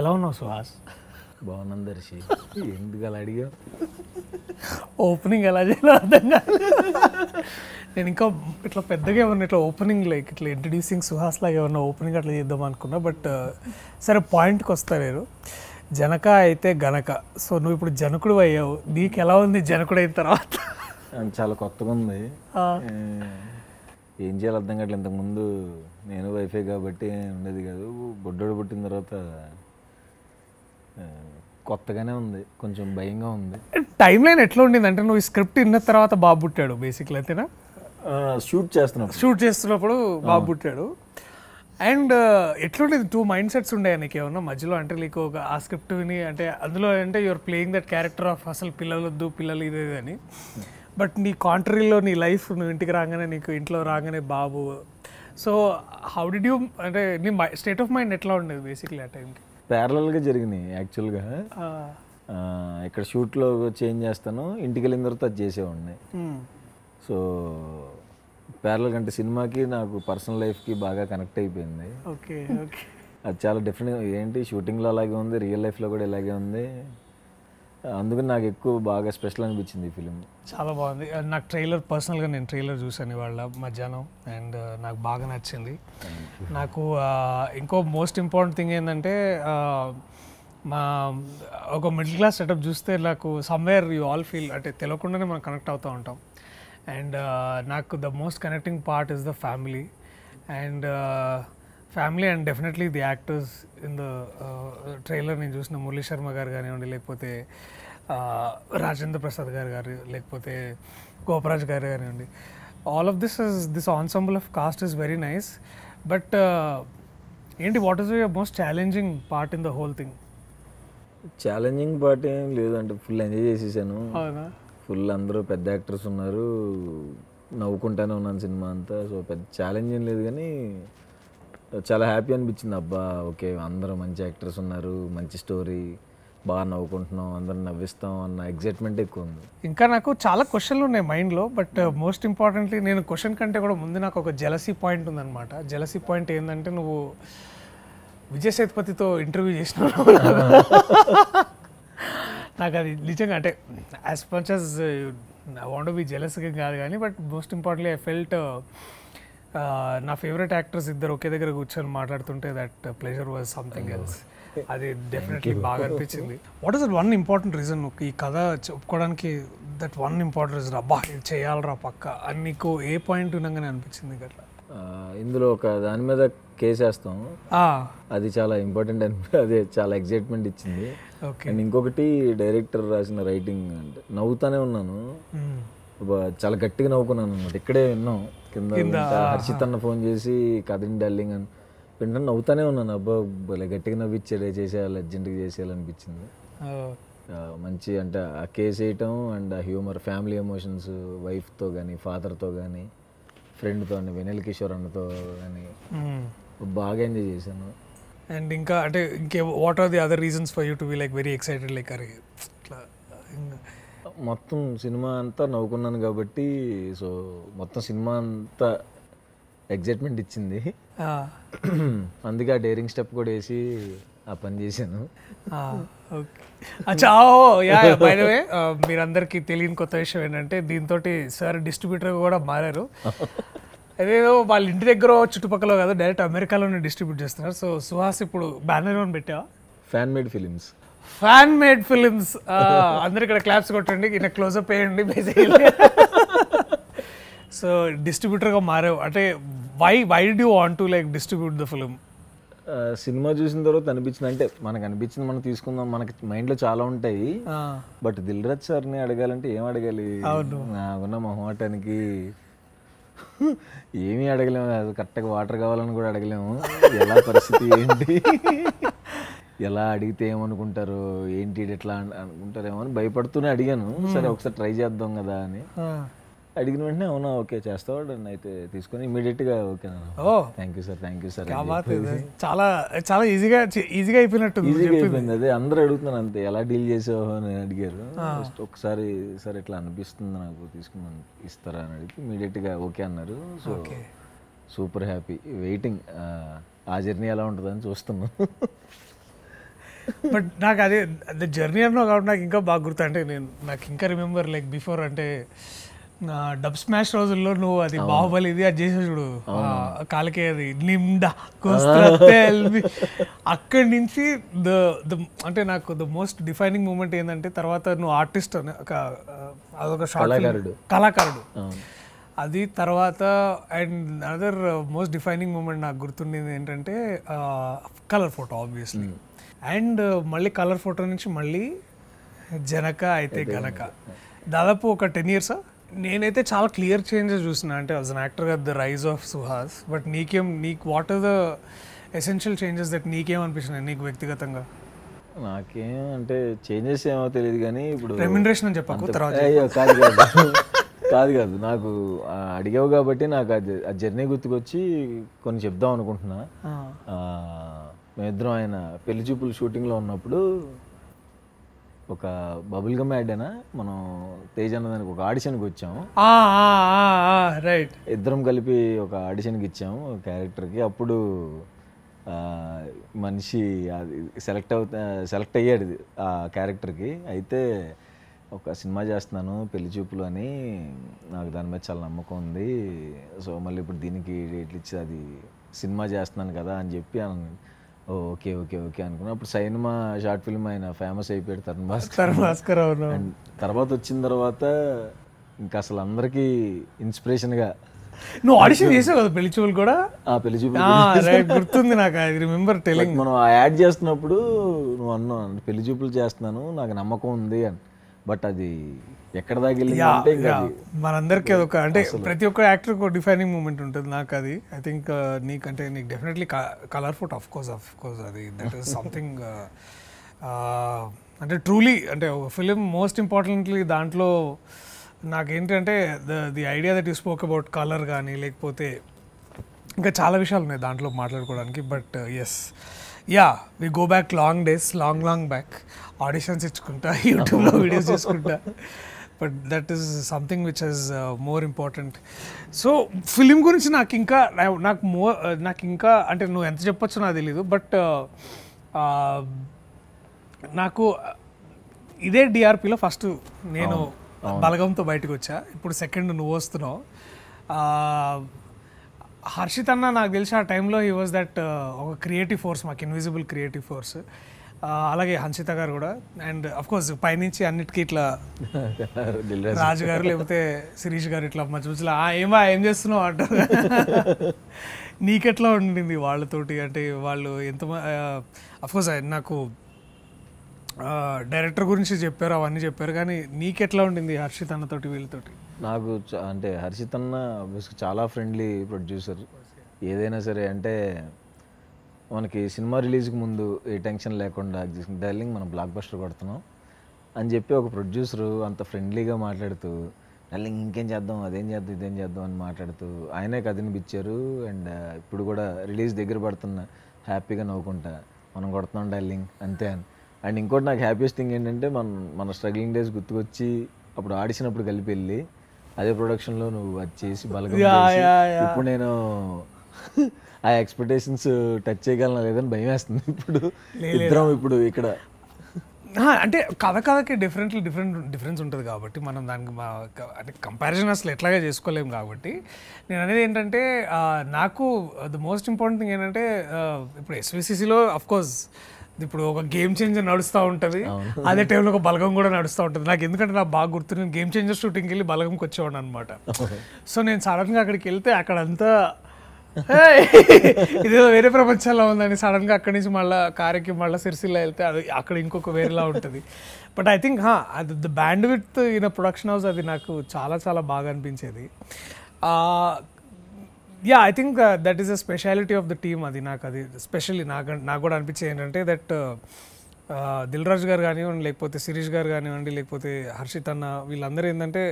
ఎలా ఉన్నావు సుహాస్? బాగున్నాను దర్శి. ఎందుకు అలా అడిగా? ఓపెనింగ్ ఎలా చేయాలో అర్థం కాదు. నేను ఇంకా ఇట్లా పెద్దగా ఏమన్నా ఇట్లా ఓపెనింగ్ లైక్ ఇట్లా ఇంట్రడ్యూసింగ్ సుహాస్ లాగా ఏమన్నా ఓపెనింగ్ అట్లా చేద్దాం అనుకున్నా. బట్ సరే, పాయింట్కి వస్తా నేను. జనక అయితే గనక. సో నువ్వు ఇప్పుడు జనకుడు అయ్యావు, నీకు ఎలా ఉంది జనకుడు అయిన తర్వాత? చాలా కొత్తగా ఉంది. ఏం చేయాలి అర్థం కావట్లేదు. ఇంతకుముందు నేను వైఫై కాబట్టి ఉండేది కాదు. బొడ్డోడు పుట్టిన తర్వాత కొత్తగానే ఉంది, కొంచెం భయంగా ఉంది. టైం లైన్ ఎట్లా ఉండింది అంటే, నువ్వు ఈ స్క్రిప్ట్ విన్న తర్వాత బాబు పుట్టాడు బేసిక్లీ, అంతేనా? షూట్ చేస్తున్నప్పుడు బాబు పుట్టాడు. అండ్ ఎట్లుండేది? టూ మైండ్ సెట్స్ ఉండే నీకు ఏమన్నా మధ్యలో? అంటే నీకు ఒక ఆ స్క్రిప్ట్ విని అంటే అందులో అంటే your playing that character of అసలు పిల్లలు వద్దు పిల్లలు ఇదే అని, బట్ నీ కాంట్రీలో నీ లైఫ్, నువ్వు ఇంటికి రాగానే నీకు ఇంట్లో రాగానే బాబు. సో హౌ డిడ్ యూ అంటే నీ స్టేట్ ఆఫ్ మైండ్ ఎట్లా ఉండేది బేసిక్లీ ఆ టైంకి? ప్యారలల్గా జరిగినాయి యాక్చువల్గా. ఇక్కడ షూట్లో చేంజ్ చేస్తాను, ఇంటికి వెళ్ళిన తర్వాత అది చేసేవాడిని. సో ప్యారలల్ అంటే సినిమాకి నాకు పర్సనల్ లైఫ్కి బాగా కనెక్ట్ అయిపోయింది. Okay okay. అది చాలా డిఫరెంట్. ఏంటి షూటింగ్లో అలాగే ఉంది, రియల్ లైఫ్లో కూడా ఇలాగే ఉంది. అందుకని నాకు ఎక్కువ బాగా స్పెషల్ అనిపించింది ఈ ఫిలిం. చాలా బాగుంది. నాకు ట్రైలర్, పర్సనల్గా నేను ట్రైలర్ చూసాను ఇవాళ మధ్యాహ్నం, అండ్ నాకు బాగా నచ్చింది. నాకు ఇంకో మోస్ట్ ఇంపార్టెంట్ థింగ్ ఏంటంటే, మా ఒక మిడిల్ క్లాస్ సెటప్ చూస్తే నాకు సమ్వేర్ యూ ఆల్ ఫీల్ అంటే తెలియకుండానే మనం కనెక్ట్ అవుతూ ఉంటాం. అండ్ నాకు the most connecting part is the family and definitely the actors in the trailer. నేను చూసిన మురళీ శర్మ గారు కానివ్వండి, లేకపోతే రాజేంద్ర ప్రసాద్ గారు లేకపోతే గోపరాజ్ గారు కానివ్వండి, all of this ensemble of cast is very nice. But ఏంటి, what is your most challenging part in the whole thing? Challenging part ఏం లేదు, అంటే ఫుల్ ఎంజాయ్ చేసేసాను. అవునా? ఫుల్ అందరూ పెద్ద యాక్టర్స్ ఉన్నారు, నవ్వుకుంటానే ఉన్నాను సినిమా అంతా. సో పెద్ద ఛాలెంజ్ ఏం లేదు, కానీ చాలా హ్యాపీ అనిపించింది. అబ్బా ఓకే, అందరూ మంచి యాక్టర్స్ ఉన్నారు, మంచి స్టోరీ, బాగా నవ్వుకుంటున్నాం, అందరం నవ్విస్తాం అన్న ఎగ్జైట్మెంట్ ఎక్కువ ఉంది. ఇంకా నాకు చాలా క్వశ్చన్లు ఉన్నాయి మైండ్లో, బట్ మోస్ట్ ఇంపార్టెంట్లీ నేను క్వశ్చన్ కంటే కూడా ముందు నాకు ఒక జెలసీ పాయింట్ ఉందన్నమాట. జెలసీ పాయింట్ ఏంటంటే, నువ్వు విజయ్ సేతుపతితో ఇంటర్వ్యూ చేసినావు. నాకు అది నిజంగా అంటే as much as I want to be జెలస్గా కాదు కానీ, but most importantly I felt నా ఫేవరెట్ యాక్టర్స్ ఇద్దరు ఒకే దగ్గర కూర్చొని మాట్లాడుతుంటే that pleasure was something else. అది డెఫినెట్లీ బాగా అనిపించింది. What is that one important reason ఈ కథ చెప్పుకోవడానికి? దట్ వన్ ఇంపార్టెంట్ రీజన్, అబ్బా ఇది చేయాలరా పక్క అని నీకు ఏ పాయింట్ వినగానే అనిపించింది అట్లా? ఇందులో ఒక దాని మీద కేసు వేస్తాం, అది చాలా ఇంపార్టెంట్ అదే చాలా ఎగ్జైట్మెంట్ ఇచ్చింది. అండ్ ఇంకొకటి డైరెక్టర్ రాసిన రైటింగ్, అంటే నవ్వుతానే ఉన్నాను, చాలా గట్టిగా నవ్వుకున్నాను అనమాట. ఇక్కడే విన్నాం కింద హర్షిత్ అన్న ఫోన్ చేసి కథని డార్లింగ్ అని వింటాను, నవ్వుతానే ఉన్నాను. అబ్బా భలే గట్టిగా నవ్విచ్చాడే, చేసేయాలి, అర్జెంట్గా చేసేయాలనిపించింది. మంచి అంటే ఆ కేసు వేయటం అండ్ ఆ హ్యూమర్, ఫ్యామిలీ ఎమోషన్స్, వైఫ్తో కానీ ఫాదర్తో కానీ ఫ్రెండ్తో అని వెనెల్ కిషోర్ అన్నతో కానీ బాగా ఎంజాయ్ చేశాను. అండ్ ఇంకా అంటే what are the other reasons for you to be like very excited? Like అరే ఇట్లా మొత్తం సినిమా అంతా నవ్వుకున్నాను కాబట్టి, సో మొత్తం సినిమా అంతా ఎగ్జైట్మెంట్ ఇచ్చింది. అందుకే ఆ డేరింగ్ స్టెప్ కూడా వేసి ఆ పని చేశాను. అచ్చా, బై ద వే మీరందరికీ తెలియని కొత్త విషయం ఏంటంటే, దీంతో సార్ డిస్ట్రిబ్యూటర్గా కూడా మారారు. అదేదో వాళ్ళ ఇంటి దగ్గర చుట్టుపక్కల కాదు, డైరెక్ట్ అమెరికాలోనే డిస్ట్రిబ్యూట్ చేస్తున్నారు. సో సుహాస్ ఇప్పుడు బ్యానర్ అని పెట్టావా? Fan made films. Fan made films. అందరు ఇక్కడ క్లాప్స్ కొట్టండి, ఇక్కడ క్లోజప్ వేయండి బేసికలీ. సో డిస్ట్రిబ్యూటర్గా మారావు అంటే why do you want to like distribute the film? సినిమా చూసిన తర్వాత అనిపించింది, అంటే మనకు అనిపించింది మనం తీసుకుందాం, మనకి మైండ్లో చాలా ఉంటాయి. బట్ దిల్ రాజు సార్ని అడగాలంటే ఏం అడగాలి? నాకున్న మొహమాటానికి ఏమీ అడగలేము. అది కరెక్ట్గా వాటర్ కావాలని కూడా అడగలేము. ఎలా పరిస్థితి ఏంటి, ఎలా అడిగితే ఏమనుకుంటారు, ఏంటి ఎట్లా అనుకుంటారేమో అని భయపడుతూనే అడిగాను. సరే ఒకసారి ట్రై చేద్దాం కదా అని అడిగిన వెంటనే అవునా ఓకే చేస్తావాడు అని అయితే తీసుకొని ఇమీడియట్గా ఓకే థ్యాంక్ యూ సార్. చాలా చాలా ఈజీగా అయిపోయినట్టు. ఈజీగా అయిపోయింది. అదే అందరూ అడుగుతున్నాను అంతే, ఎలా డీల్ చేసావు అని అడిగారు. ఒకసారి సార్ ఇట్లా అనిపిస్తుంది నాకు, తీసుకున్నాను ఇస్తారా అని అడిగితే ఇమీడియట్గా ఓకే అన్నారు. So super happy. వెయిటింగ్ ఆ జర్నీ ఎలా ఉంటుందని చూస్తున్నాను. బట్ నాకు అదే జర్నీ అన్నావు కాబట్టి నాకు ఇంకా బాగా గుర్తు. అంటే నాకు ఇంకా రిమెంబర్ లైక్ బిఫోర్ అంటే డబ్ స్మాష్ రోజుల్లో నువ్వు అది బాహుబలి ఇది అది చేసే చూడు కాలకే అది నిమ్డా అక్కడి నుంచి అంటే నాకు ద మోస్ట్ డిఫైనింగ్ మూమెంట్ ఏంటంటే తర్వాత నువ్వు ఆర్టిస్ట్ అదొక షార్ట్ కళాకారుడు అది. తర్వాత and another most defining moment నాకు గుర్తుండేది ఏంటంటే కలర్ ఫోటో ఆబ్వియస్లీ. అండ్ మళ్ళీ కలర్ ఫోటో నుంచి మళ్ళీ జనక అయితే గనక దాదాపు ఒక 10 years. నేనైతే చాలా క్లియర్ చేంజెస్ చూసిన అంటే as an actor the rise of Suhas. But నీకు what are the essential changes that నీకేమనిపించినాయి నీకు వ్యక్తిగతంగా? నాకేం అంటే చేంజెస్ ఏమో తెలియదు కానీ ఇప్పుడు రెమ్యునరేషన్ అని చెప్పకు తర్వాత. కాదు నాకు అడిగావు కాబట్టి నాకు ఆ జర్నీ గుర్తుకొచ్చి కొన్ని చెప్దాం అనుకుంటున్నా. మేమిద్దరం ఆయన పెళ్లి చూపులు షూటింగ్లో ఉన్నప్పుడు ఒక బబుల్ గమ్ యాడ్నా మనం తేజ్ అన్నదానికి ఒక ఆడిషన్కి వచ్చాము. రైట్, ఇద్దరం కలిపి ఒక ఆడిషన్కి ఇచ్చాము క్యారెక్టర్కి. అప్పుడు మనిషి సెలెక్ట్ అయ్యాడు ఆ క్యారెక్టర్కి. అయితే ఒక సినిమా చేస్తున్నాను పెళ్లి చూపులు అని, నాకు దాని మీద చాలా నమ్మకం ఉంది. సో మళ్ళీ ఇప్పుడు దీనికి ఇట్లా ఇచ్చి అది సినిమా చేస్తున్నాను కదా అని చెప్పి ఓకే ఓకే ఓకే అనుకున్నా. అప్పుడు సైనిమా షార్ట్ ఫిల్మ్ ఆయన ఫేమస్ అయిపోయాడు తరుణ్ భాస్కర్. అండ్ తర్వాత వచ్చిన తర్వాత ఇంకా అసలు అందరికీ ఇన్స్పిరేషన్గా. నువ్వు ఆడిషన్ చేసావు కదా పెళ్లి చూపులు కూడా? పెళ్లి చూపులు గుర్తుంది నాకు, ఐ రిమెంబర్ టెలింగ్. మనం ఆ యాడ్ చేస్తున్నప్పుడు నువ్వు అన్నావు పెళ్లి చూపులు చేస్తున్నాను నాకు నమ్మకం ఉంది అని. బట్ అది ఎక్కడ దాకా వెళ్ళిందంటే మనందరికీ అదొక అంటే ప్రతి ఒక్క యాక్టర్కి ఒక డిఫైనింగ్ మూమెంట్ ఉంటుంది. నాకు అది ఐ థింక్ నీకంటే నీకు definitely colour photo of course అది దట్ ఈస్ సంథింగ్ అంటే ట్రూలీ అంటే ఒక ఫిలిం మోస్ట్ ఇంపార్టెంట్లీ దాంట్లో నాకేంటంటే the idea that you spoke about colour కానీ లేకపోతే ఇంకా చాలా విషయాలు ఉన్నాయి దాంట్లో మాట్లాడుకోవడానికి. But yes we go back long days, long back auditions ఇచ్చుకుంటా, యూట్యూబ్లో వీడియోస్ చేసుకుంటా. But that is something which is more important. So film గురించి నాకు ఇంకా అంటే నువ్వు ఎంత చెప్పొచ్చో నాకు తెలీదు. బట్ నాకు ఇదే డిఆర్పిలో ఫస్ట్ నేను బలగంతో బయటకు వచ్చా, ఇప్పుడు సెకండ్ నువ్వు వస్తున్నావు. హర్షిత్ అన్న నాకు తెలిసి ఆ టైంలో హీ వాజ్ దట్ ఒక క్రియేటివ్ ఫోర్స్, మాకు ఇన్విజిబుల్ క్రియేటివ్ ఫోర్స్. అలాగే హన్షిత గారు కూడా. అండ్ అఫ్ కోర్స్ పైనుంచి అన్నిటికీ ఇట్లా రాజు గారు లేకపోతే శిరీష్ గారు ఇట్లా మధ్య మధ్యలో ఏం చేస్తున్నావు అంటారు. నీకెట్లా ఉండింది వాళ్ళతోటి? అంటే వాళ్ళు ఎంత అఫ్ కోర్స్ నాకు డైరెక్టర్ గురించి చెప్పారు, అవన్నీ చెప్పారు, కానీ నీకెట్లా ఉండింది హర్షిత్ అన్నతోటి వీళ్ళతోటి? నాకు అంటే హర్షిత్ అన్న చాలా ఫ్రెండ్లీ ప్రొడ్యూసర్. ఏదైనా సరే అంటే మనకి సినిమా రిలీజ్కి ముందు ఏ టెన్షన్ లేకుండా డార్లింగ్ మనం బ్లాక్ బస్టర్ కొడుతున్నాం అని చెప్పి ఒక ప్రొడ్యూసరు అంత ఫ్రెండ్లీగా మాట్లాడుతూ డార్లింగ్ ఇంకేం చేద్దాం అదేం చేద్దాం ఇదేం చేద్దాం అని మాట్లాడుతూ ఆయనే కథనిపించారు. అండ్ ఇప్పుడు కూడా రిలీజ్ దగ్గర పడుతున్న హ్యాపీగా నవ్వుకుంటా మనం కొడుతున్నాం డార్లింగ్ అంతే అని. అండ్ ఇంకోటి నాకు హ్యాపీయెస్ట్ థింగ్ ఏంటంటే మన స్ట్రగ్లింగ్ డేస్ గుర్తుకొచ్చి అప్పుడు ఆడిషనప్పుడు కలిపి వెళ్ళి అదే ప్రొడక్షన్లో నువ్వు అది చేసి బలగం ఇప్పుడు నేను ఆ ఎక్స్పెక్టేషన్స్ టచ్ చేయగలనా లేదని భయం వేస్తుంది. ఇప్పుడు ఇద్దరం ఇప్పుడు ఇక్కడ అంటే కథకి డిఫరెన్స్ ఉంటుంది కాబట్టి మనం దానికి అంటే కంపారిజన్ అసలు ఎట్లాగా చేసుకోలేము. కాబట్టి నేను అనేది ఏంటంటే నాకు ద మోస్ట్ ఇంపార్టెంట్ థింగ్ ఏంటంటే ఇప్పుడు ఎస్విసిసిలో అఫ్కోర్స్ ఇప్పుడు ఒక గేమ్ చేంజర్ నడుస్తూ ఉంటుంది, అదే టైంలో ఒక బలగం కూడా నడుస్తూ ఉంటుంది. నాకు ఎందుకంటే నాకు బాగా గుర్తు, నేను గేమ్ చేంజర్ షూటింగ్కి వెళ్ళి బలగంకి వచ్చేవాడు అనమాట. సో నేను సడన్గా అక్కడికి వెళ్తే అక్కడంతా ఇదేదో వేరే ప్రపంచంలో ఉందని సడన్గా అక్కడి నుంచి మళ్ళీ కారెక్కి మళ్ళీ సిరిసిల్ల వెళ్తే అది అక్కడ ఇంకొక వేరేలా ఉంటుంది. బట్ ఐ థింక్ అది the band with in production house అది నాకు చాలా చాలా బాగా అనిపించేది. I think that is a speciality of the team. అది స్పెషల్లీ నాకు కూడా అనిపించేది ఏంటంటే దట్ దిల్ రాజు గారు కానివ్వండి, లేకపోతే శిరీష్ గారు కానివ్వండి, లేకపోతే హర్షిత్ అన్న, వీళ్ళందరూ ఏంటంటే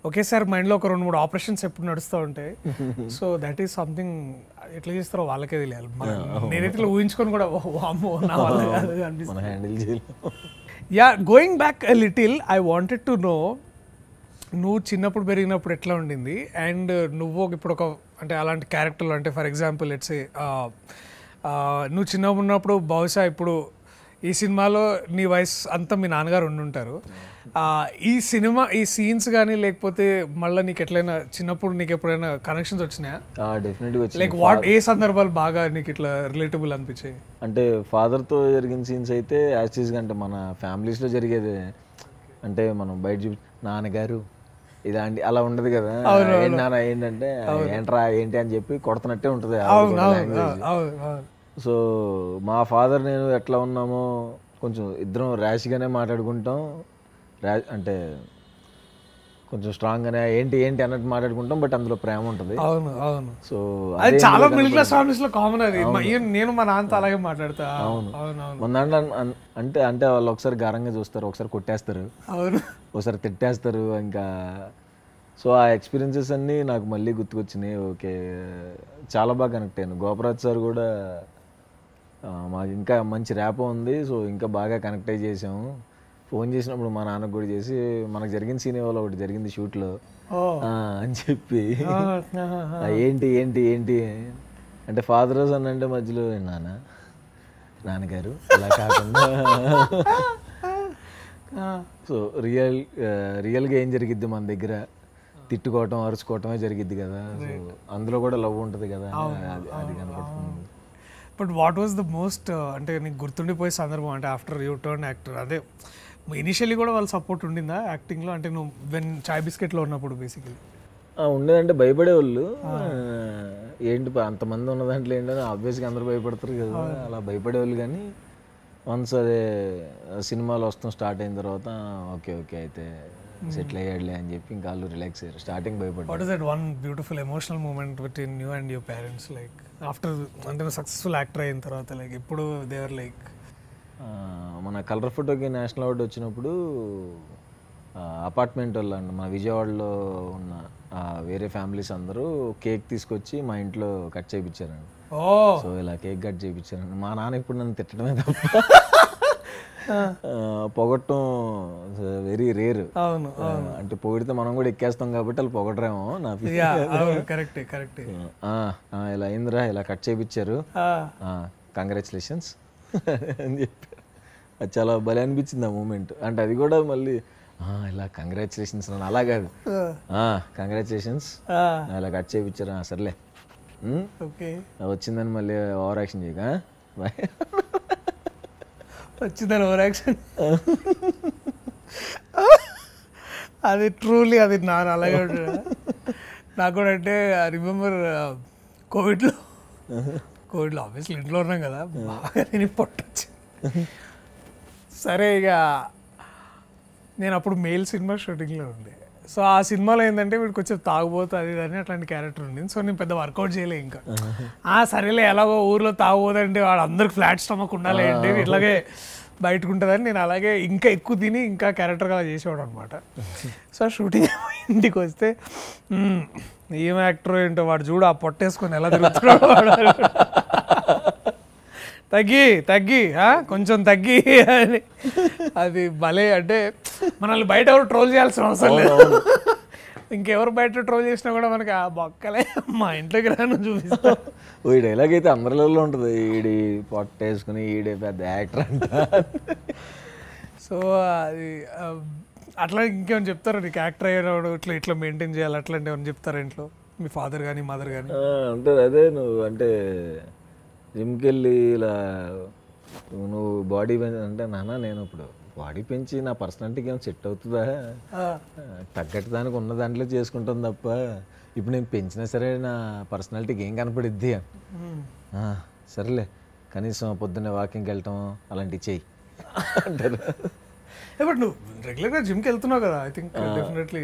ఒకేసారి మైండ్లో ఒక 2-3 ఆపరేషన్స్ ఎప్పుడు నడుస్తూ ఉంటాయి. సో దట్ ఈస్ సంథింగ్ ఎట్లా చేస్తారో వాళ్ళకే తెలియాలి. నేనైతే ఊహించుకొని కూడా నా వల్ల కాదు అనిపిస్తుంది. Going back a little, I wanted to know నువ్వు చిన్నప్పుడు పెరిగినప్పుడు ఎట్లా ఉండింది, అండ్ నువ్వు ఇప్పుడు ఒక అంటే అలాంటి క్యారెక్టర్లు అంటే ఫర్ ఎగ్జాంపుల్ లెట్స్ సే నువ్వు చిన్నగా ఉన్నప్పుడు బహుశా ఇప్పుడు ఈ సినిమాలో నీ వయసు అంతా మీ నాన్నగారు ఉండుంటారు. ఈ సినిమా ఈ సీన్స్ కానీ లేకపోతే మళ్ళీ నీకు ఎట్లయినా చిన్నప్పుడు నీకు ఎప్పుడైనా కనెక్షన్స్ వచ్చినాయా? డెఫినెట్గా లైక్ వాట్ ఏ సందర్భాలు బాగా నీకు ఇట్లా రిలేటబుల్ అనిపించాయి? అంటే ఫాదర్తో జరిగిన సీన్స్ అయితే యాక్చువల్గా అంటే మన ఫ్యామిలీస్లో జరిగేది. అంటే మనం బయట చూపి నాన్నగారు ఇలాంటి అలా ఉండదు కదా, నాన్న ఏంటంటే ఏంట్రా ఏంటి అని చెప్పి కొడుతున్నట్టే ఉంటుంది. సో మా ఫాదర్ నేను ఎట్లా ఉన్నామో కొంచెం ఇద్దరం ర్యాష్గానే మాట్లాడుకుంటాం, అంటే కొంచెం స్ట్రాంగ్గానే ఏంటి ఏంటి అన్నట్టు మాట్లాడుకుంటాం, బట్ అందులో ప్రేమ ఉంటుంది. అవును అవును. సో అది చాలా మిడిల్ క్లాస్ ఫ్యామిలీస్ లో కామన్. అది నేను మా నాన్నతో అలాగే మాట్లాడతా. అవును. మన దాంట్లో అంటే అంటే వాళ్ళు ఒకసారి గారంగా చూస్తారు, ఒకసారి కొట్టేస్తారు, అవును, ఒకసారి తిట్టేస్తారు. ఇంకా సో ఆ ఎక్స్పీరియన్సెస్ అన్నీ నాకు మళ్ళీ గుర్తుకొచ్చినాయి. ఓకే, చాలా బాగా కనెక్ట్ అయ్యాను. గోపరాజ్ సార్ కూడా మాకు ఇంకా మంచి ర్యాప్ ఉంది, సో ఇంకా బాగా కనెక్ట్ అయ్యి చేసాము. ఫోన్ చేసినప్పుడు మా నాన్నకు కూడా చేసి మనకు జరిగిన సీన్ వాళ్ళు ఒకటి జరిగింది షూట్లో అని చెప్పి ఏంటి ఏంటి ఏంటి అంటే ఫాదర్ సన్ అంటే మధ్యలో నాన్నగారు అలా కాకుండా సో రియల్గా ఏం జరిగిద్ది మన దగ్గర, తిట్టుకోవటం అరుచుకోవటమే జరిగిద్ది కదా, సో అందులో కూడా లవ్ ఉంటుంది కదా, అది కనపడుతుంది. But what was the most అంటే నీకు గుర్తుండిపోయే సందర్భం అంటే ఆఫ్టర్ యూ టర్న్ యాక్టర్? అదే ఇనిషియల్లీ కూడా వాళ్ళ సపోర్ట్ ఉండిందా యాక్టింగ్లో? అంటే నువ్వు వెన్ చాయ్ బిస్కెట్లో ఉన్నప్పుడు బేసికలీ ఉండేదంటే భయపడేవాళ్ళు. ఏంటి అంతమంది ఉన్న దాంట్లో ఏంటని ఆబ్వియస్గా అందరూ భయపడతారు కదా, అలా భయపడేవాళ్ళు. కానీ వన్స్ అదే సినిమాలు వస్తాం స్టార్ట్ అయిన తర్వాత ఓకే ఓకే అయితే సెటిల్ అయ్యాడులే అని చెప్పి ఇంకా వాళ్ళు రిలాక్స్ అయ్యారు. స్టార్టింగ్ భయపడ్డారు. What is that one beautiful emotional movement between you and your parents like after అంటే సక్సెస్ఫుల్ యాక్టర్ అయిన తర్వాత? లైక్ ఇప్పుడు దేవర్ లైక్ మన కలర్ ఫోటోకి నేషనల్ అవార్డు వచ్చినప్పుడు అపార్ట్మెంట్ వాళ్ళు అండి మా విజయవాడలో ఉన్న వేరే ఫ్యామిలీస్ అందరూ కేక్ తీసుకొచ్చి మా ఇంట్లో కట్ చేయించారండి. సో ఇలా కేక్ కట్ చేయించారండి. మా నాన్న ఇప్పుడు నన్ను తిట్టడమే తప్ప పొగట్టం వెరీ రేర్. అంటే పొగిడితే మనం కూడా ఎక్కేస్తాం కాబట్టి వాళ్ళు పొగడరేమో నా కరెక్ట్ కరెక్ట్. ఇలా అయిందిరా ఇలా కట్ చేయించారు కంగ్రాచులేషన్స్ అని చెప్పి అది చాలా భలే అనిపించింది ఆ మూమెంట్. అంటే అది కూడా మళ్ళీ ఇలా కంగ్రాచులేషన్స్ అని అలా కాదు, కంగ్రాచులేషన్స్ ఇలా కట్ చేయించారు సర్లే వచ్చిందని మళ్ళీ ఓవర్ యాక్షన్ చేయక వచ్చిందని ఓవర్ యాక్షన్. అది ట్రూలీ అది నాన్న అలాగే ఉంటుంది నాకు కూడా. అంటే ఐ రిమెంబర్ కోవిడ్లో ఆబ్వియస్లీ ఇంట్లో ఉన్నాం కదా, బాగా నేను పొట్టొచ్చింది. సరే ఇక నేను అప్పుడు మెయిల్ సినిమా షూటింగ్లో ఉండే. సో ఆ సినిమాలో ఏంటంటే వీడికి కొంచెం తాగుబోతు అది అని అట్లాంటి క్యారెక్టర్ ఉంది. సో నేను పెద్ద వర్కౌట్ చేయలే. ఇంకా సరేలే ఎలాగో ఊర్లో తాగుబోదంటే వాడు అందరికి ఫ్లాట్ స్టమక్ ఉండాలి అంటే ఇట్లాగే బయటకు ఉంటుందని నేను అలాగే ఇంకా ఎక్కువ తిని ఇంకా క్యారెక్టర్గా అలా చేసేవాడు అనమాట. సో షూటింగ్ ఇంటికి వస్తే ఏం యాక్టర్ ఏంటో వాడు చూడు ఆ పొట్టేసుకొని ఎలా తిరుగుతున్నాడు వాడు, తగ్గి కొంచెం తగ్గి అని. అది భలే అంటే మనల్ని బయట ఎవరు ట్రోల్ చేయాల్సిన అవసరం లేదు. ఇంకెవరు బయట ట్రోల్ చేసినా కూడా మనకి ఆ బొక్కలే మా ఇంట్లోకి రాను చూపిస్తా. ఈ డైలాగ్ అయితే అందరిలో ఉంటుంది, ఈడి పొట్టేసుకుని ఈడే పెద్ద యాక్టర్ అంట. సో అది అట్లా ఇంకేమైనా చెప్తారా నీకు యాక్టర్ అయ్యేవాడు ఇట్లా ఇట్లా మెయింటైన్ చేయాలి అట్లాంటి ఏమైనా చెప్తారా ఇంట్లో మీ ఫాదర్ కానీ మదర్ కానీ? అంటే అదే నువ్వు అంటే జిమ్కి వెళ్ళి ఇలా నువ్వు బాడీ అంటే నాన్న నేను ఇప్పుడు బాడీ పెంచి నా పర్సనాలిటీకి ఏమైనా సెట్ అవుతుందా, తగ్గట్టు దానికి ఉన్న దాంట్లో చేసుకుంటాను తప్ప ఇప్పుడు నేను పెంచినా సరే నా పర్సనాలిటీకి ఏం కనపడిద్ది సరేలే కనీసం పొద్దున్నే వాకింగ్కి వెళ్ళటం అలాంటివి చెయ్యి అంటారు. బట్ నువ్వు రెగ్యులర్గా జిమ్కి వెళ్తున్నావు కదా, I think definitely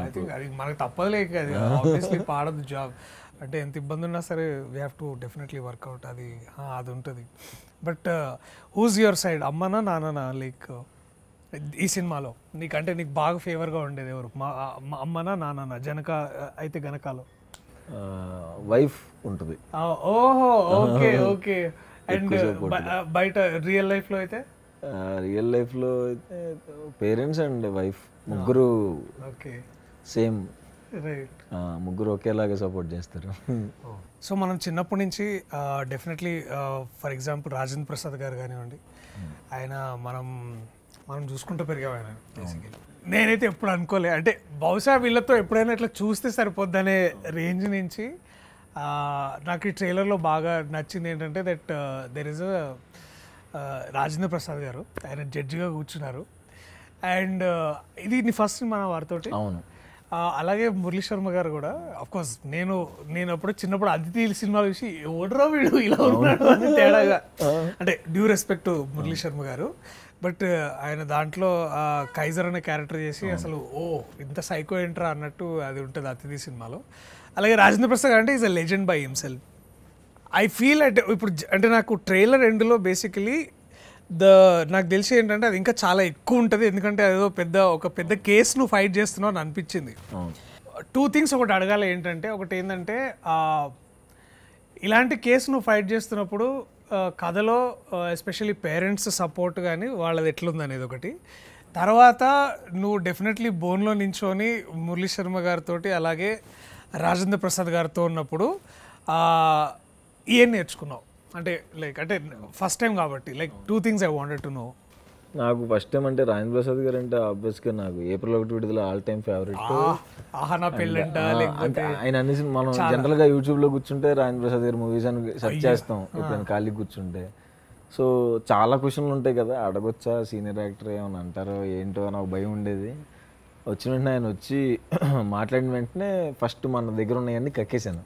I think అది మనకు తప్పదులే. అది obviously part of the job. అంటే ఎంత ఇబ్బంది ఉన్నా సరే we have to definitely work out, అది ఉంటుంది. బట్ హూజ్ యువర్ సైడ్, అమ్మనా నాన్ననా? లైక్ ఈ సినిమాలో నీకంటే నీకు బాగా ఫేవర్గా ఉండేది ఎవరు, మా అమ్మనా నాన్ననా? జనక అయితే గనకాలో వైఫ్ ఉంటుంది. ఓహో ఓకే ఓకే. అండ్ బయట రియల్ లైఫ్లో అయితే? రియల్ లైఫ్లో అయితే పేరెంట్స్ అండ్ వైఫ్ ముగ్గురు ఓకే సేమ్ రైట్. ముగ్గురు ఒకేలాగా సపోర్ట్ చేస్తారు. సో మనం చిన్నప్పటి నుంచి definitely for example Rajendra Prasad గారు కానివ్వండి, ఆయన మనం చూసుకుంటూ పెరిగాం ఆయన బేసికలీ. నేనైతే ఎప్పుడు అనుకోలే, అంటే బహుశా వీళ్ళతో ఎప్పుడైనా ఇట్లా చూస్తే సరిపోద్దనే రేంజ్ నుంచి నాకు ఈ ట్రైలర్లో బాగా నచ్చింది ఏంటంటే that there is Rajendra Prasad గారు, ఆయన జడ్జిగా కూర్చున్నారు. అండ్ ఇది ఫస్ట్ మన వారితోటి. అవును. అలాగే మురళీ శర్మ గారు కూడా అఫ్కోర్స్ నేను అప్పుడు చిన్నప్పుడు అతిథి సినిమా చూసి ఎవడరా వీడు ఇలా ఉన్నాడు అని తేడాగా, అంటే డ్యూ రెస్పెక్ట్ మురళీ శర్మ గారు, బట్ ఆయన దాంట్లో కైజర్ అనే క్యారెక్టర్ చేసి అసలు ఇంత సైకో ఏంట్రా అన్నట్టు అది ఉంటుంది అతిథి సినిమాలో. అలాగే రాజేంద్ర ప్రసాద్ అంటే is a legend by himself. I feel అంటే ఇప్పుడు అంటే నాకు ట్రైలర్ ఎండ్లో బేసికలీ నాకు తెలిసి ఏంటంటే అది ఇంకా చాలా ఎక్కువ ఉంటుంది, ఎందుకంటే అదేదో ఒక పెద్ద కేసును ఫైట్ చేస్తున్నావు అని అనిపించింది. 2 things ఒకటి అడగాలి ఏంటంటే, ఒకటి ఏంటంటే ఇలాంటి కేసును ఫైట్ చేస్తున్నప్పుడు కథలో ఎస్పెషల్లీ పేరెంట్స్ సపోర్ట్ కానీ వాళ్ళది ఎట్లుంది అనేది ఒకటి. తర్వాత నువ్వు డెఫినెట్లీ బోన్లో నించొని మురళీ శర్మ గారితో అలాగే రాజేంద్ర ప్రసాద్ గారితో ఉన్నప్పుడు ఏం నేర్చుకున్నావు? అంటే ఫస్ట్ టైం కాబట్టి 2 things I wanted to know. నాకు ఫస్ట్ టైం అంటే రాజేంద్ర ప్రసాద్ గారు అంటే ఆబ్వియస్గా నాకు ఏప్రిల్ 1 విడుదల ఆల్ టైమ్ ఫేవరెట్. అంటే ఆయన అన్ని మనం జనరల్గా యూట్యూబ్లో కూర్చుంటే రాజేంద్ర ప్రసాద్ గారి మూవీస్ అని సెర్చ్ చేస్తాం ఎప్పుడైనా ఖాళీ కూర్చుంటే. సో చాలా క్వశ్చన్లు ఉంటాయి కదా, అడగొచ్చా సీనియర్ యాక్టర్ ఏమైనా అంటారో ఏంటో అని ఒక భయం ఉండేది. వచ్చిన వెంటనే ఆయన వచ్చి మాట్లాడిన వెంటనే ఫస్ట్ మన దగ్గర ఉన్నవన్నీ కక్కేసాను.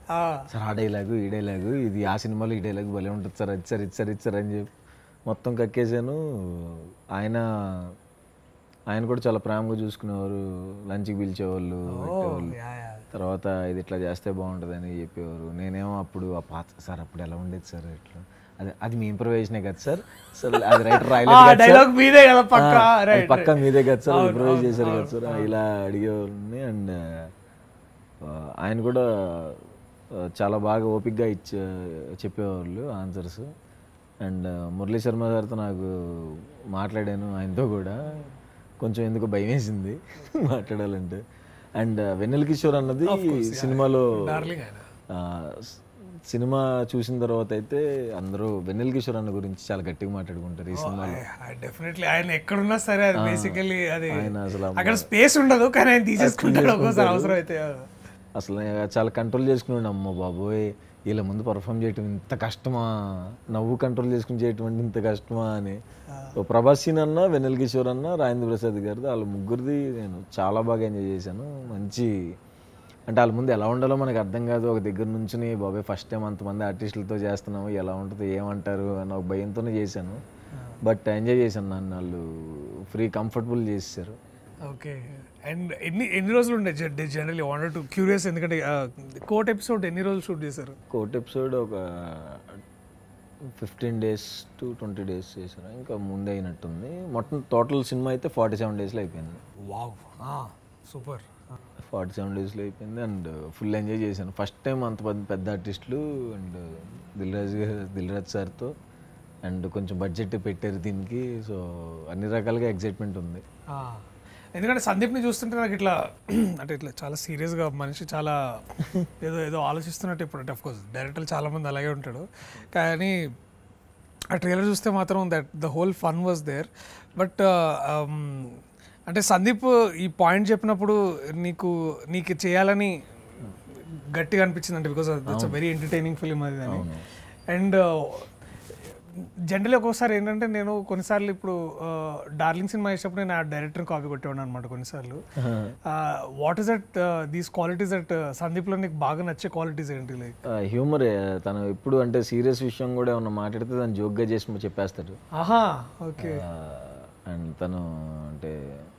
సార్ ఆ డైలాగు ఈ డైలాగు ఇది ఆ సినిమాలో ఈ డైలాగు భలే ఉంటుంది సార్, అది సార్ ఇది సార్ ఇది సార్ అని చెప్పి మొత్తం కక్కేసాను. ఆయన కూడా చాలా ప్రేమగా చూసుకునేవారు, లంచ్కి పిలిచేవాళ్ళు, పెట్టేవాళ్ళు. తర్వాత ఇది ఇట్లా చేస్తే బాగుంటుంది అని చెప్పేవారు. నేనేమో అప్పుడు ఆ పాత సార్ అప్పుడు ఎలా ఉండేది సార్ ఇట్లా, అది మీ ఇంప్రూవైజనే కదా సార్, అది రైటర్ రాయలేదు పక్కా మీదే కదా సార్, ఇంప్రూవైజ్ చేశారు కదా సార్ ఇలా అడిగేవాళ్ళని. అండ్ ఆయన కూడా చాలా బాగా ఓపిక్గా చెప్పేవాళ్ళు ఆన్సర్స్. అండ్ మురళీ శర్మ గారితో నాకు మాట్లాడాను, ఆయనతో కూడా కొంచెం ఎందుకు భయం వేసింది మాట్లాడాలంటే. అండ్ వెన్నెల కిషోర్ అన్నది సినిమాలో సినిమా చూసిన తర్వాత అయితే అందరూ వెన్నెల కిషోర్ అన్న గురించి చాలా గట్టిగా మాట్లాడుకుంటారు ఈ సినిమాలో. డెఫినెట్లీ ఆయన ఎక్కడున్నా సరే అది బేసికల్లీ అది అక్కడ స్పేస్ ఉండదు, కానీ ఆయన తీసేసుకుంటాడు ఒక్కోసారి అవసరం అయితే. అసలు చాలా కంట్రోల్ చేసుకున్నాడు. అమ్మ బాబోయ్ వీళ్ళ ముందు పర్ఫామ్ చేయటం ఇంత కష్టమా, నవ్వు కంట్రోల్ చేసుకుని చేయటం అంటే ఇంత కష్టమా అని. ప్రభాస్ సీన్ అన్న, వెన్నెల కిషోర్ అన్న, రాజేంద్ర ప్రసాద్ గారిది వాళ్ళ ముగ్గురిది నేను చాలా బాగా ఎంజాయ్ చేశాను. మంచి అంటే వాళ్ళ ముందు ఎలా ఉండాలో మనకు అర్థం కాదు, ఒక దగ్గర నుంచి బాబాయ్ ఫస్ట్ టైం అంతమంది ఆర్టిస్టులతో చేస్తున్నాము ఎలా ఉంటుంది ఏమంటారు అని ఒక భయంతోనే చేశాను. బట్ ఎంజాయ్ చేశాను, నన్ను వాళ్ళు ఫ్రీ కంఫర్టబుల్ చేశారు. ఓకే. అండ్ ఎన్ని రోజులు ఉండే జనరల్లీ వాంటెడ్ టు క్యూరియస్, ఎందుకంటే కోర్ట్ ఎపిసోడ్ ఎన్ని రోజులు షూట్ చేశారు? కోర్ట్ ఎపిసోడ్ ఒక 15 days to 20 days చేశారు, ఇంకా ముందే అయినట్టుంది. మొత్తం టోటల్ సినిమా అయితే 47 daysలో అయిపోయింది. Wow, super. 47 daysలో అయిపోయింది. అండ్ ఫుల్ ఎంజాయ్ చేశాను. ఫస్ట్ టైం అంత పెద్ద ఆర్టిస్టులు అండ్ దిల్రాజ్ సార్తో అండ్ కొంచెం బడ్జెట్ పెట్టారు దీనికి. సో అన్ని రకాలుగా ఎక్సైట్మెంట్ ఉంది. ఎందుకంటే సందీప్ని చూస్తుంటే నాకు ఇట్లా అంటే ఇట్లా చాలా సీరియస్గా మనిషి, చాలా ఏదో ఆలోచిస్తున్నట్టు ఇప్పుడు. అంటే అఫ్కోర్స్ డైరెక్టర్ చాలామంది అలాగే ఉంటాడు, కానీ ఆ ట్రైలర్ చూస్తే మాత్రం the whole fun was there. But అంటే సందీప్ ఈ పాయింట్ చెప్పినప్పుడు నీకు చేయాలని గట్టిగా అనిపించింది అంటే, because that's a very entertaining film అది అని. అండ్ జనరల్లీ ఒక్కోసారి ఏంటంటే నేను కొన్నిసార్లు ఇప్పుడు డార్లింగ్ సినిమా చేసినప్పుడు నేను ఆ డైరెక్టర్ని కాపీ కొట్టేవాడు అనమాట కొన్నిసార్లు. What is that these qualities that సందీప్లో నీకు బాగా నచ్చే క్వాలిటీస్ ఏంటి? లైక్ హ్యూమర్, తను ఎప్పుడు అంటే సీరియస్ విషయం కూడా ఏమన్నా మాట్లాడితే దాన్ని జోక్గా చేసి చెప్పేస్తాడు. ఓకే. అండ్ తను అంటే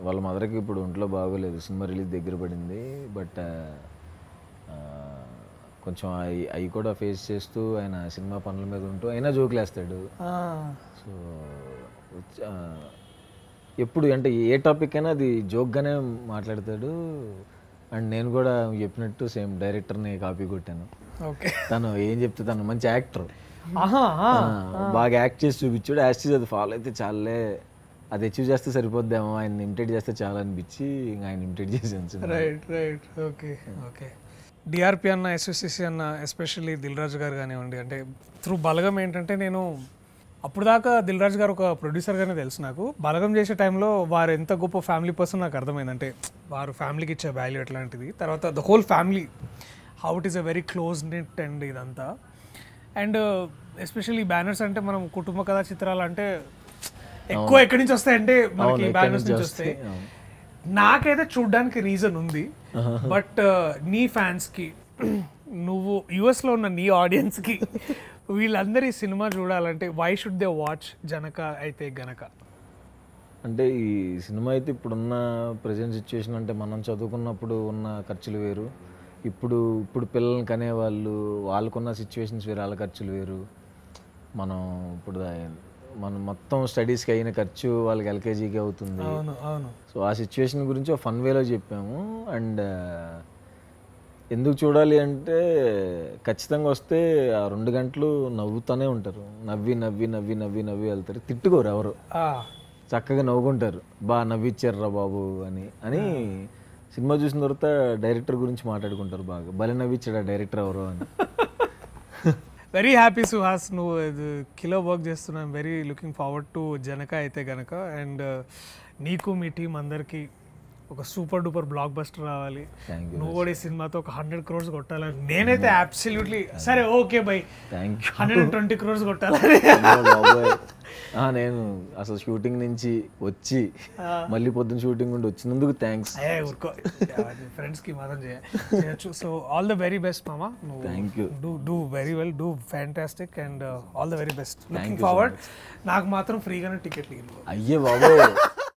వాళ్ళ మదర్కి ఇప్పుడు ఒంట్లో బాగోలేదు, సినిమా రిలీజ్ దగ్గర పడింది. బట్ కొంచెం అవి కూడా ఫేస్ చేస్తూ ఆయన సినిమా పనుల మీద ఉంటూ అయినా జోకులు వేస్తాడు. సో ఎప్పుడు అంటే ఏ టాపిక్ అయినా అది జోక్గానే మాట్లాడతాడు. అండ్ నేను కూడా చెప్పినట్టు సేమ్ డైరెక్టర్ని కాపీ కొట్టాను. తను ఏం చెప్తే తను మంచి యాక్టర్, బాగా యాక్ట్ చేసి చూపించాడు. యాక్ట్ చేసి అది ఫాలో అయితే చాలే అది అచీవ్ చేస్తే సరిపోద్దేమో, ఆయన ఇమిటేట్ చేస్తే చాలా అనిపించి ఇంకా ఆయన ఇమిటేట్ చేసాను. Right right okay okay. DRP అన్న, ఎస్ఎస్సిసి అన్న, ఎస్పెషల్లీ దిల్ రాజు గారు కానివ్వండి, అంటే త్రూ బలగం ఏంటంటే నేను అప్పుడు దాకా దిల్ రాజు గారు ఒక ప్రొడ్యూసర్గానే తెలుసు నాకు. బలగం చేసే టైంలో వారు ఎంత గొప్ప ఫ్యామిలీ పర్సన్ నాకు అర్థమైంది. అంటే వారు ఫ్యామిలీకి ఇచ్చే వాల్యూ ఎట్లాంటిది, తర్వాత the whole family how it is a very close net and ఇదంతా. అండ్ ఎస్పెషల్లీ బ్యానర్స్ అంటే మనం కుటుంబ కథా చిత్రాలు అంటే ఎక్కువ ఎక్కడి నుంచి వస్తాయంటే మనకి బ్యానర్స్ నుంచి వస్తాయి. నాకైతే చూడడానికి రీజన్ ఉంది, బట్ నీ ఫ్యాన్స్కి, నువ్వు యుఎస్లో ఉన్న నీ ఆడియన్స్కి వీళ్ళందరి సినిమా చూడాలంటే why should they watch Janaka Aithe Ganaka? అంటే ఈ సినిమా అయితే ఇప్పుడున్న ప్రజెంట్ సిచ్యువేషన్, అంటే మనం చదువుకున్నప్పుడు ఉన్న ఖర్చులు వేరు, ఇప్పుడు పిల్లల్ని కనేవాళ్ళు వాళ్ళకున్న సిచ్యువేషన్స్ వేరు, వాళ్ళ ఖర్చులు వేరు. మనం మొత్తం స్టడీస్కి అయిన ఖర్చు వాళ్ళకి ఎల్కేజీకి అవుతుంది. సో ఆ సిచ్యువేషన్ గురించి ఒక ఫన్ వేలో చెప్పాము. అండ్ ఎందుకు చూడాలి అంటే ఖచ్చితంగా వస్తే ఆ 2 గంటలు నవ్వుతూనే ఉంటారు, నవ్వి నవ్వి నవ్వి నవ్వి నవ్వి వెళ్తారు, తిట్టుకోరు ఎవరు, చక్కగా నవ్వుకుంటారు, బాగా నవ్విచ్చారురా బాబు అని సినిమా చూసిన తర్వాత డైరెక్టర్ గురించి మాట్లాడుకుంటారు, బాగా భలే నవ్విచ్చాడు ఆ డైరెక్టర్ ఎవరు అని. వెరీ హ్యాపీ సుహాస్, నువ్వు కిలో వర్క్ చేస్తున్నాను. Very looking forward to Janaka Aithe గనక. అండ్ నీకు మీ టీం అందరికీ ఒక సూపర్ డూపర్ బ్లాక్ బస్టర్ రావాలి. నువ్వు కూడా ఈ సినిమాతో ఒక 100 crores కొట్టాలని నేనైతే అబ్సల్యూట్లీ, సరే ఓకే బై 120 crores కొట్టాలని. నేను అసలు షూటింగ్ నుంచి వచ్చి మళ్ళీ పొద్దున్న షూటింగ్ ఉండి వచ్చినందుకు థ్యాంక్స్. ఫ్రెండ్స్కి మాత్రం చేయొచ్చు. So all the very best మామా. Thank you. Do very well, do fantastic and all the very best. Looking forward. నాకు మాత్రం ఫ్రీగానే టికెట్లు అయ్యే బాబు.